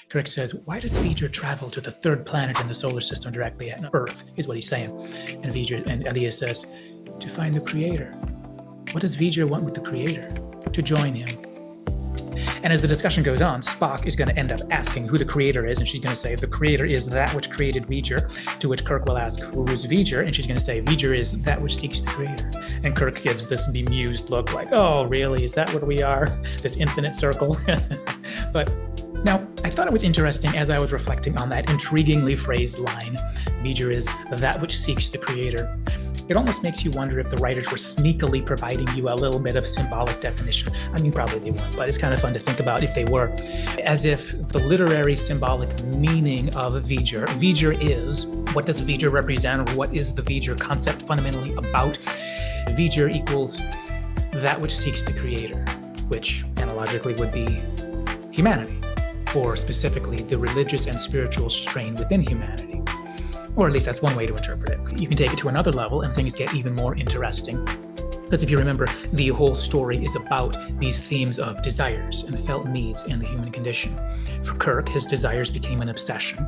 Kirk says, why does V'ger travel to the third planet in the solar system directly at Earth, is what he's saying. And Elias says, to find the Creator. What does V'ger want with the Creator? To join him. And as the discussion goes on, Spock is going to end up asking who the Creator is, and she's going to say, the Creator is that which created V'ger, to which Kirk will ask, who is V'ger? And she's going to say, V'ger is that which seeks the Creator. And Kirk gives this bemused look like, oh, really? Is that what we are? This infinite circle? But now, I thought it was interesting as I was reflecting on that intriguingly phrased line, V'ger is that which seeks the Creator. It almost makes you wonder if the writers were sneakily providing you a little bit of symbolic definition. I mean, probably they weren't, but it's kind of fun to think about if they were. As if the literary symbolic meaning of V'ger is, what does V'ger represent, or what is the V'ger concept fundamentally about? V'ger equals that which seeks the Creator, which analogically would be humanity, or specifically the religious and spiritual strain within humanity. Or at least that's one way to interpret it. You can take it to another level and things get even more interesting. Because if you remember, the whole story is about these themes of desires and felt needs and the human condition. For Kirk, his desires became an obsession.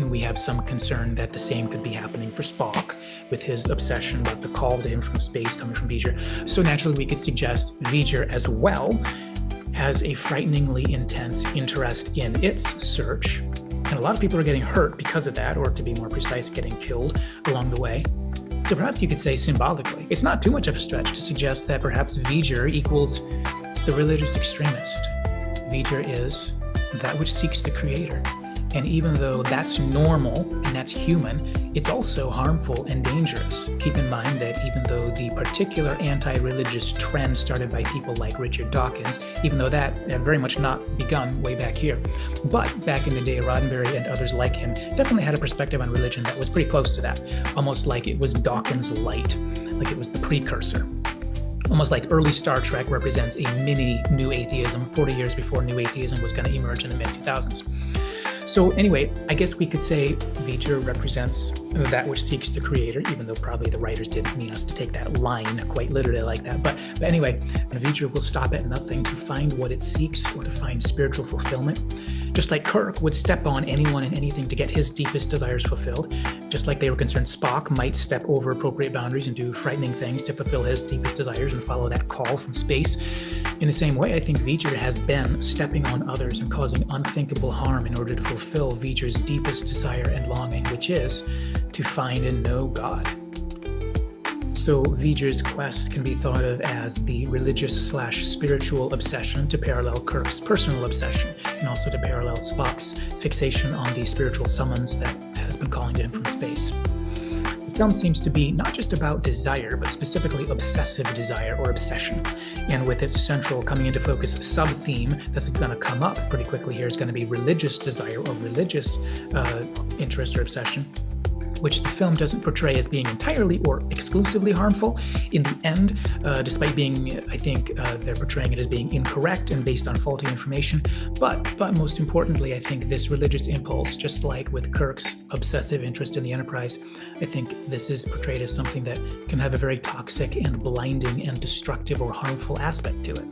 We have some concern that the same could be happening for Spock with his obsession about the call to him from space coming from V'ger. So naturally, we could suggest V'ger as well has a frighteningly intense interest in its search. And a lot of people are getting hurt because of that, or to be more precise, getting killed along the way. So perhaps you could say symbolically, it's not too much of a stretch to suggest that perhaps V'ger equals the religious extremist. V'ger is that which seeks the Creator. And even though that's normal and that's human, it's also harmful and dangerous. Keep in mind that even though the particular anti-religious trend started by people like Richard Dawkins, even though that had very much not begun way back here, but back in the day, Roddenberry and others like him definitely had a perspective on religion that was pretty close to that, almost like it was Dawkins light, like it was the precursor. Almost like early Star Trek represents a mini New Atheism 40 years before New Atheism was going to emerge in the mid-2000s. So anyway, I guess we could say V'ger represents that which seeks the Creator, even though probably the writers didn't mean us to take that line quite literally like that. But anyway, V'ger will stop at nothing to find what it seeks or to find spiritual fulfillment. Just like Kirk would step on anyone and anything to get his deepest desires fulfilled, just like they were concerned Spock might step over appropriate boundaries and do frightening things to fulfill his deepest desires and follow that call from space. In the same way, I think V'ger has been stepping on others and causing unthinkable harm in order to fulfill V'ger's deepest desire and longing, which is to find and know God. So V'ger's quest can be thought of as the religious/spiritual obsession to parallel Kirk's personal obsession, and also to parallel Spock's fixation on the spiritual summons that has been calling to him from space. The film seems to be not just about desire, but specifically obsessive desire or obsession. And with its central coming into focus sub-theme that's going to come up pretty quickly here is going to be religious desire or religious interest or obsession, which the film doesn't portray as being entirely or exclusively harmful. In the end, despite being, I think, they're portraying it as being incorrect and based on faulty information. But most importantly, I think this religious impulse, just like with Kirk's obsessive interest in the Enterprise, I think this is portrayed as something that can have a very toxic and blinding and destructive or harmful aspect to it.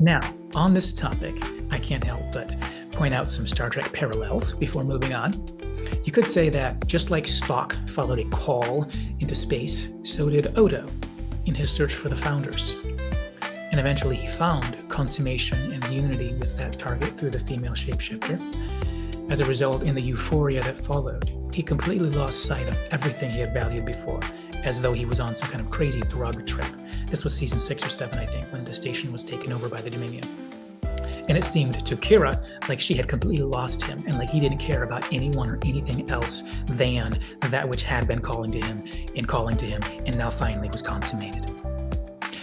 Now, on this topic, I can't help but point out some Star Trek parallels before moving on. You could say that just like Spock followed a call into space, so did Odo in his search for the Founders. And eventually he found consummation and unity with that target through the female shapeshifter. As a result, in the euphoria that followed, he completely lost sight of everything he had valued before, as though he was on some kind of crazy drug trip. This was season 6 or 7, I think, when the station was taken over by the Dominion. And it seemed to Kira like she had completely lost him and like he didn't care about anyone or anything else than that which had been calling to him and now finally was consummated.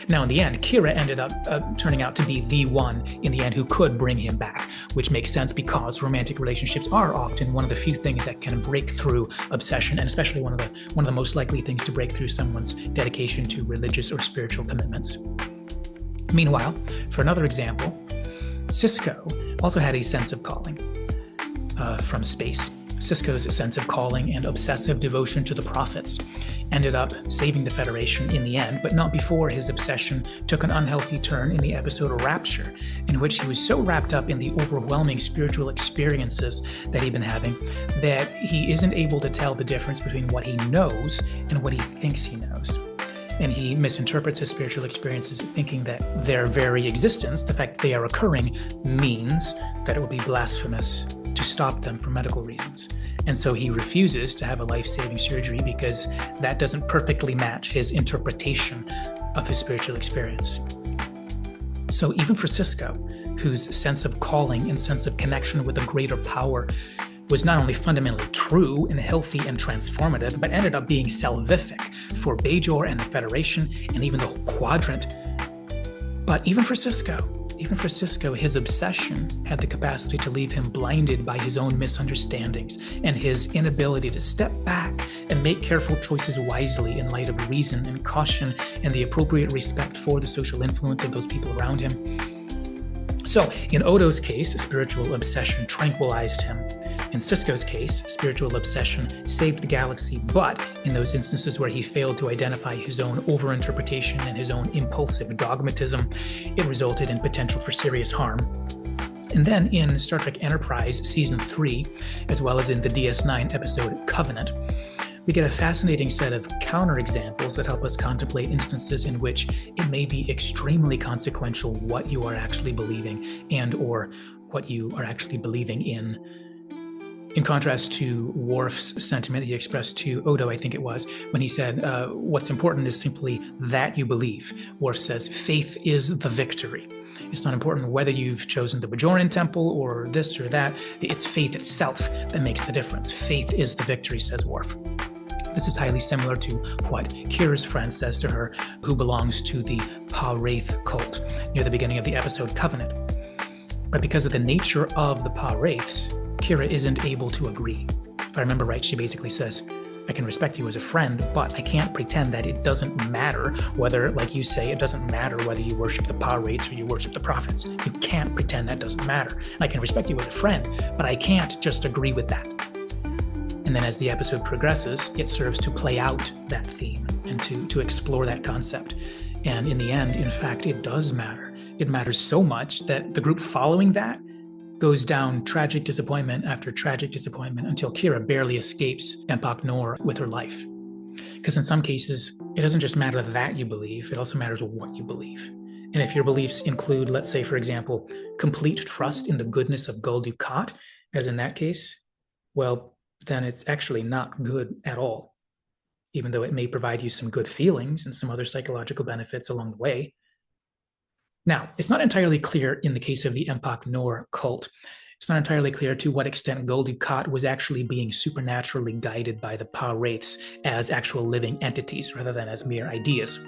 Now, in the end, Kira ended up turning out to be the one in the end who could bring him back, which makes sense because romantic relationships are often one of the few things that can break through obsession, and especially one of the most likely things to break through someone's dedication to religious or spiritual commitments. Meanwhile, for another example, Sisko also had a sense of calling from space Sisko's sense of calling and obsessive devotion to the prophets ended up saving the Federation in the end, but not before his obsession took an unhealthy turn in the episode Rapture, in which he was so wrapped up in the overwhelming spiritual experiences that he'd been having that he isn't able to tell the difference between what he knows and what he thinks he knows. And he misinterprets his spiritual experiences, thinking that their very existence, the fact that they are occurring, means that it would be blasphemous to stop them for medical reasons. And so he refuses to have a life-saving surgery because that doesn't perfectly match his interpretation of his spiritual experience. So even for Sisko, whose sense of calling and sense of connection with a greater power was not only fundamentally true and healthy and transformative, but ended up being salvific for Bajor and the Federation and even the whole quadrant. But even for Sisko, his obsession had the capacity to leave him blinded by his own misunderstandings and his inability to step back and make careful choices wisely in light of reason and caution and the appropriate respect for the social influence of those people around him. So in Odo's case, spiritual obsession tranquilized him. In Sisko's case, spiritual obsession saved the galaxy, but in those instances where he failed to identify his own overinterpretation and his own impulsive dogmatism, it resulted in potential for serious harm. And then in Star Trek Enterprise Season 3, as well as in the DS9 episode Covenant, we get a fascinating set of counterexamples that help us contemplate instances in which it may be extremely consequential what you are actually believing and or what you are actually believing in contrast to Worf's sentiment he expressed to Odo, I think it was, when he said, what's important is simply that you believe. Worf says, faith is the victory. It's not important whether you've chosen the Bajoran temple or this or that. It's faith itself that makes the difference. Faith is the victory, says Worf. This is highly similar to what Kira's friend says to her, who belongs to the Pah-Wraith cult near the beginning of the episode Covenant. But because of the nature of the Pah-Wraiths, Kira isn't able to agree. If I remember right, she basically says, I can respect you as a friend, but I can't pretend that it doesn't matter whether, like you say, it doesn't matter whether you worship the Pah-Wraiths or you worship the prophets. You can't pretend that doesn't matter. I can respect you as a friend, but I can't just agree with that. And then as the episode progresses, it serves to play out that theme and to explore that concept. And in the end, in fact, it does matter. It matters so much that the group following that goes down tragic disappointment after tragic disappointment until Kira barely escapes Empok Nor with her life. Because in some cases, it doesn't just matter that you believe, it also matters what you believe. And if your beliefs include, let's say, for example, complete trust in the goodness of Gul Dukat, as in that case, well, then it's actually not good at all, even though it may provide you some good feelings and some other psychological benefits along the way. Now, it's not entirely clear in the case of the Empok Nor cult. It's not entirely clear to what extent Gul Dukat was actually being supernaturally guided by the Pah-Wraiths as actual living entities rather than as mere ideas.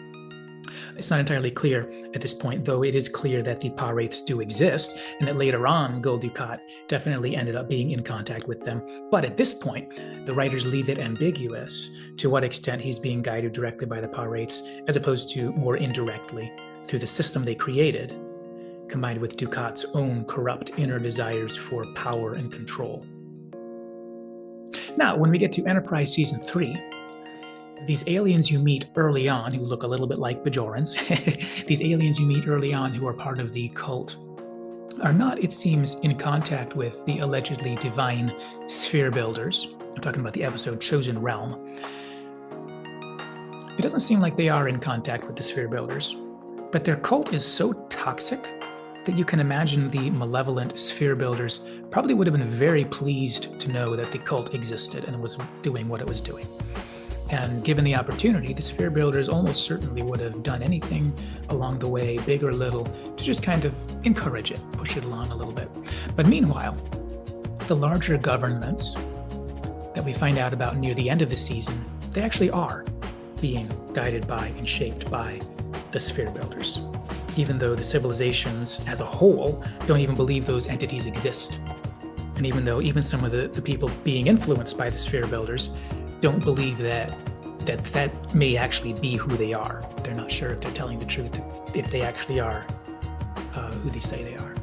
It's not entirely clear at this point, though it is clear that the Pah-Wraiths do exist and that later on Gul Dukat definitely ended up being in contact with them. But at this point, the writers leave it ambiguous to what extent he's being guided directly by the Pah-Wraiths as opposed to more indirectly through the system they created, combined with Dukat's own corrupt inner desires for power and control. Now, when we get to Enterprise Season 3, these aliens you meet early on, who look a little bit like Bajorans, these aliens you meet early on who are part of the cult, are not, it seems, in contact with the allegedly divine sphere builders. I'm talking about the episode Chosen Realm. It doesn't seem like they are in contact with the sphere builders, but their cult is so toxic that you can imagine the malevolent sphere builders probably would have been very pleased to know that the cult existed and was doing what it was doing. And given the opportunity, the sphere builders almost certainly would have done anything along the way, big or little, to just kind of encourage it, push it along a little bit. But meanwhile, the larger governments that we find out about near the end of the season, they actually are being guided by and shaped by the sphere builders, even though the civilizations as a whole don't even believe those entities exist. And even though even some of the people being influenced by the sphere builders don't believe that may actually be who they are. They're not sure if they're telling the truth, if they actually are who they say they are.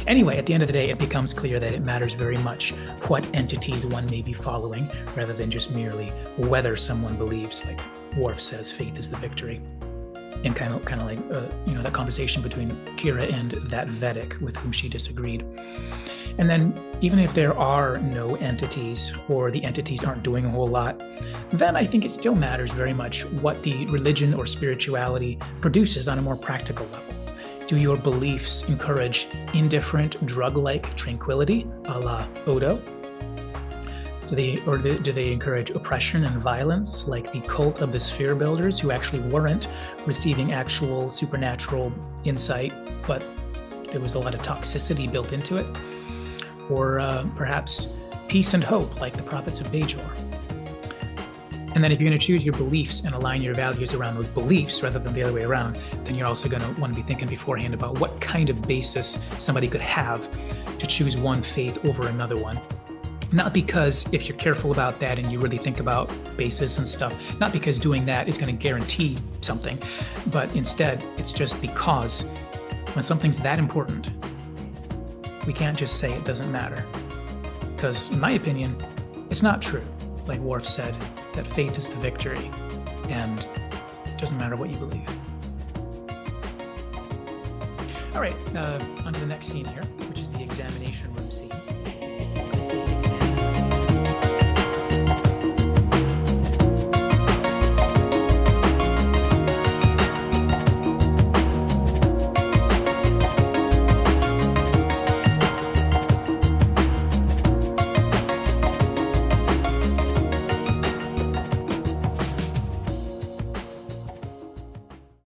Anyway, at the end of the day, it becomes clear that it matters very much what entities one may be following, rather than just merely whether someone believes, like Worf says, faith is the victory. And kind of like that conversation between Kira and that Vedic with whom she disagreed. And then even if there are no entities, or the entities aren't doing a whole lot, then I think it still matters very much what the religion or spirituality produces on a more practical level. Do your beliefs encourage indifferent, drug-like tranquility, a la Odo? Do they encourage oppression and violence, like the cult of the sphere builders, who actually weren't receiving actual supernatural insight, but there was a lot of toxicity built into it? Or perhaps peace and hope, like the prophets of Bajor? And then if you're going to choose your beliefs and align your values around those beliefs rather than the other way around, then you're also going to want to be thinking beforehand about what kind of basis somebody could have to choose one faith over another one. Not because, if you're careful about that and you really think about basis and stuff, not because doing that is going to guarantee something, but instead it's just because when something's that important, we can't just say it doesn't matter. Because in my opinion, it's not true, like Worf said, that faith is the victory, and it doesn't matter what you believe. All right, on to the next scene here, which is the examination room.